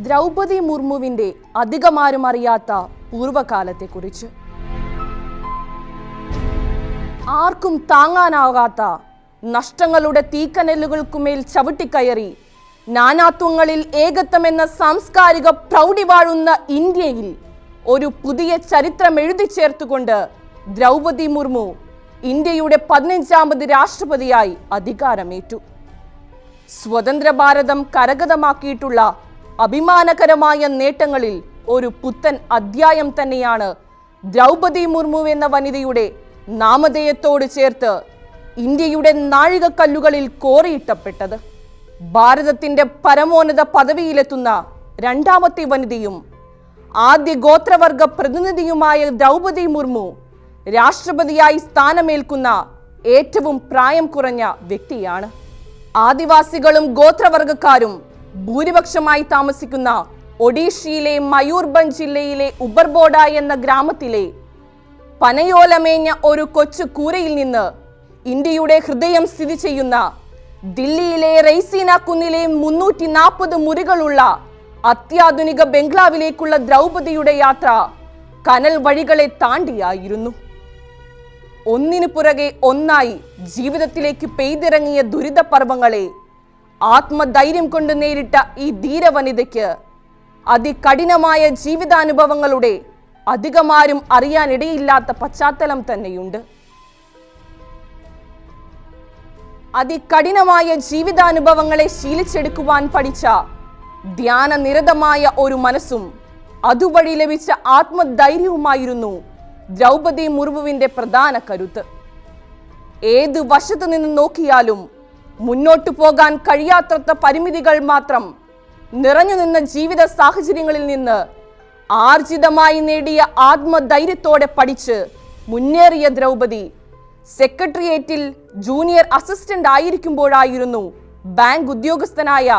ദ്രൗപദി മുർമുവിന്റെ അധികമാരും അറിയാത്ത പൂർവ്വകാലത്തെക്കുറിച്ച്. ആർക്കും താങ്ങാനാകാത്ത നഷ്ടങ്ങളുടെ തീക്കനലുകൾക്കുമേൽ ചവിട്ടിക്കയറി നാനാത്വങ്ങളിൽ ഏകത്വമെന്ന സാംസ്കാരിക പ്രൗഢി വാഴുന്ന ഇന്ത്യയിൽ ഒരു പുതിയ ചരിത്രം എഴുതി ചേർത്തുകൊണ്ട് ദ്രൗപദി മുർമു ഇന്ത്യയുടെ 15ാമത് രാഷ്ട്രപതിയായി അധികാരമേറ്റു. സ്വതന്ത്ര ഭാരതം കരഗതമാക്കിയിട്ടുള്ള അഭിമാനകരമായ നേട്ടങ്ങളിൽ ഒരു പുത്തൻ അധ്യായം തന്നെയാണ് ദ്രൗപദി മുർമു എന്ന വനിതയുടെ നാമധേയത്തോട് ചേർത്ത് ഇന്ത്യയുടെ നാഴികക്കല്ലുകളിൽ കോറിയിട്ടപ്പെട്ടത്. ഭാരതത്തിന്റെ പരമോന്നത പദവിയിലെത്തുന്ന രണ്ടാമത്തെ വനിതയും ആദ്യ ഗോത്രവർഗ പ്രതിനിധിയുമായ ദ്രൗപദി മുർമു രാഷ്ട്രപതിയായി സ്ഥാനമേൽക്കുന്ന ഏറ്റവും പ്രായം കുറഞ്ഞ വ്യക്തിയാണ്. ആദിവാസികളും ഗോത്രവർഗക്കാരും ഭൂരിപക്ഷമായി താമസിക്കുന്ന ഒഡീഷയിലെ മയൂർഭഞ്ച് ജില്ലയിലെ ഉബർബോഡ എന്ന ഗ്രാമത്തിലെ പനയോലമേഞ്ഞ ഒരു കൊച്ചു കൂരയിൽ നിന്ന് ഇന്ത്യയുടെ ഹൃദയം സ്ഥിതി ചെയ്യുന്ന ദില്ലിയിലെ റെയ്സീന കുന്നിലെ 340 മുറികളുള്ള അത്യാധുനിക ബംഗ്ലാവിലേക്കുള്ള ദ്രൗപദിയുടെ യാത്ര കനൽ വഴികളെ താണ്ടിയായിരുന്നു. ഒന്നിനു പുറകെ ഒന്നായി ജീവിതത്തിലേക്ക് പെയ്തിറങ്ങിയ ദുരിത പർവ്വങ്ങളെ ആത്മധൈര്യം കൊണ്ട് നേരിട്ട ഈ ധീരവനിതയ്ക്ക് അതികഠിനമായ ജീവിതാനുഭവങ്ങളുടെ അധികമാരും അറിയാനിടയില്ലാത്ത പശ്ചാത്തലം തന്നെയുണ്ട്. അതികഠിനമായ ജീവിതാനുഭവങ്ങളെ ശീലിച്ചെടുക്കുവാൻ പഠിച്ച ധ്യാനനിരതമായ ഒരു മനസ്സും അതുവഴി ലഭിച്ച ആത്മധൈര്യവുമായിരുന്നു ദ്രൗപദി മുർമുവിന്റെ പ്രധാന കരുത്ത്. ഏതു വശത്തു നിന്ന് നോക്കിയാലും മുന്നോട്ടു പോകാൻ കഴിയാത്തത്ര പരിമിതികൾ മാത്രം നിറഞ്ഞു നിന്ന ജീവിത സാഹചര്യങ്ങളിൽ നിന്ന് ആർജിതമായി നേടിയ ആത്മധൈര്യത്തോടെ പഠിച്ച് മുന്നേറിയ ദ്രൗപദി സെക്രട്ടേറിയറ്റിൽ ജൂനിയർ അസിസ്റ്റന്റ് ആയിരിക്കുമ്പോഴായിരുന്നു ബാങ്ക് ഉദ്യോഗസ്ഥനായ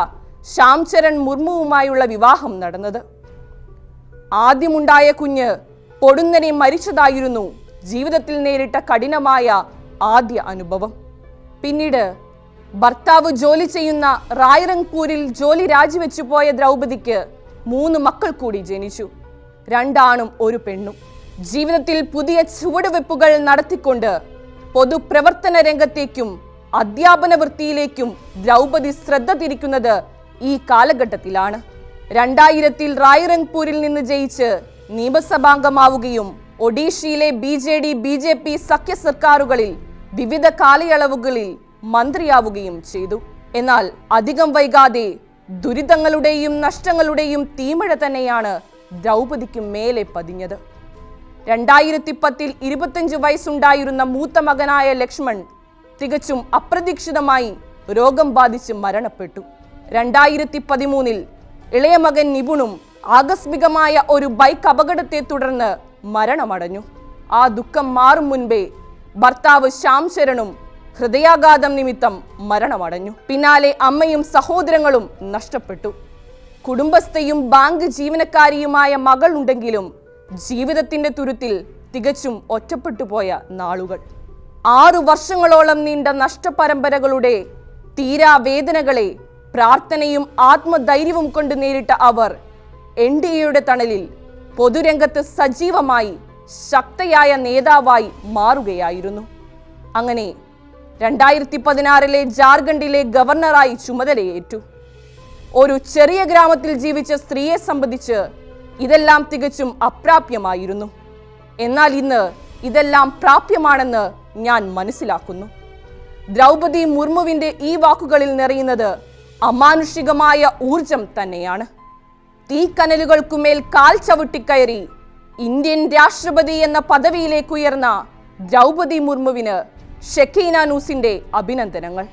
ശ്യാംചരൺ മുർമുവുമായുള്ള വിവാഹം നടന്നത്. ആദ്യമുണ്ടായ കുഞ്ഞ് പൊടുന്നനെ മരിച്ചതായിരുന്നു ജീവിതത്തിൽ നേരിട്ട കഠിനമായ ആദ്യ അനുഭവം. പിന്നീട് ഭർത്താവ് ജോലി ചെയ്യുന്ന റായ്റംഗ്പൂരിൽ ജോലി രാജിവെച്ചു പോയ ദ്രൗപദിക്ക് 3 മക്കൾ കൂടി ജനിച്ചു. 2 ആണും 1 പെണ്ണും. ജീവിതത്തിൽ പുതിയ ചുവടുവെപ്പുകൾ നടത്തിക്കൊണ്ട് പൊതുപ്രവർത്തന രംഗത്തേക്കും അധ്യാപന വൃത്തിയിലേക്കും ദ്രൗപദി ശ്രദ്ധ തിരിക്കുന്നത് ഈ കാലഘട്ടത്തിലാണ്. 2000-ൽ റായ്റംഗ്പൂരിൽ നിന്ന് ജയിച്ച് നിയമസഭാംഗമാവുകയും ഒഡീഷയിലെ BJP സഖ്യ സർക്കാരുകളിൽ വിവിധ കാലയളവുകളിൽ മന്ത്രിയാവുകയും ചെയ്തു. എന്നാൽ അധികം വൈകാതെ ദുരിതങ്ങളുടെയും നഷ്ടങ്ങളുടെയും തീമഴ തന്നെയാണ് ദ്രൗപദിക്ക് മേലെ പതിഞ്ഞത്. 2010-ൽ 25 വയസ്സുണ്ടായിരുന്ന മൂത്ത മകനായ ലക്ഷ്മൺ തികച്ചും അപ്രതീക്ഷിതമായി രോഗം ബാധിച്ച് മരണപ്പെട്ടു. 2013-ൽ ഇളയ മകൻ നിപുണും ആകസ്മികമായ ഒരു ബൈക്ക് അപകടത്തെ തുടർന്ന് മരണമടഞ്ഞു. ആ ദുഃഖം മാറും മുൻപേ ഭർത്താവ് ശ്യാംചരണും ഹൃദയാഘാതം നിമിത്തം മരണമടഞ്ഞു. പിന്നാലെ അമ്മയും സഹോദരങ്ങളും നഷ്ടപ്പെട്ടു. കുടുംബസ്ഥയും ബാങ്ക് ജീവനക്കാരിയുമായ മകൾ ഉണ്ടെങ്കിലും ജീവിതത്തിന്റെ തുരുത്തിൽ തികച്ചും ഒറ്റപ്പെട്ടുപോയ നാളുകൾ. 6 വർഷങ്ങളോളം നീണ്ട നഷ്ടപരമ്പരകളുടെ തീരാവേദനകളെ പ്രാർത്ഥനയും ആത്മധൈര്യവും കൊണ്ട് നേരിട്ട അവർ NDAയുടെ തണലിൽ പൊതുരംഗത്ത് സജീവമായി ശക്തയായ നേതാവായി മാറുകയായിരുന്നു. അങ്ങനെ 2016-ലെ ജാർഖണ്ഡിലെ ഗവർണറായി ചുമതലയേറ്റു. ഒരു ചെറിയ ഗ്രാമത്തിൽ ജീവിച്ച സ്ത്രീയെ സംബന്ധിച്ച് ഇതെല്ലാം തികച്ചും അപ്രാപ്യമായിരുന്നു. എന്നാൽ ഇന്ന് ഇതെല്ലാം പ്രാപ്യമാണെന്ന് ഞാൻ മനസ്സിലാക്കുന്നു. ദ്രൗപദി മുർമുവിന്റെ ഈ വാക്കുകളിൽ നിറയുന്നത് അമാനുഷികമായ ഊർജം തന്നെയാണ്. തീക്കനലുകൾക്കുമേൽ കാൽ ചവിട്ടിക്കയറി ഇന്ത്യൻ രാഷ്ട്രപതി എന്ന പദവിയിലേക്ക് ഉയർന്ന ദ്രൗപദി മുർമുവിന് ഷെക്കീന ന്യൂസിന്റെ അഭിനന്ദനങ്ങൾ.